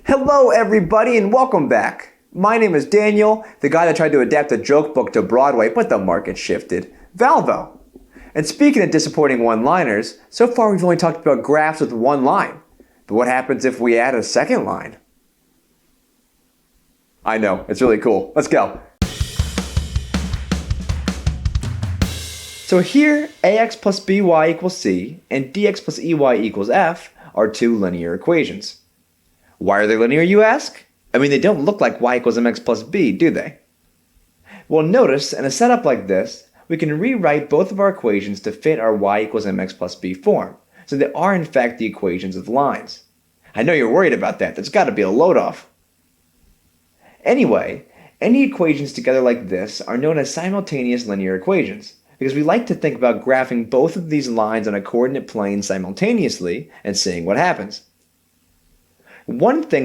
Hello everybody and welcome back. My name is Daniel, the guy that tried to adapt a joke book to Broadway, but the market shifted. Valvo. And speaking of disappointing one-liners, so far we've only talked about graphs with one line. But what happens if we add a second line? I know, it's really cool. Let's go. So here, ax plus by equals c and dx plus ey equals f are two linear equations. Why are they linear, you ask? I mean, they don't look like y equals mx plus b, do they? Well, notice, in a setup like this, we can rewrite both of our equations to fit our y equals mx plus b form, so they are in fact the equations with lines. I know you're worried about that. There's got to be a load-off. Anyway, any equations together like this are known as simultaneous linear equations, because we like to think about graphing both of these lines on a coordinate plane simultaneously and seeing what happens. One thing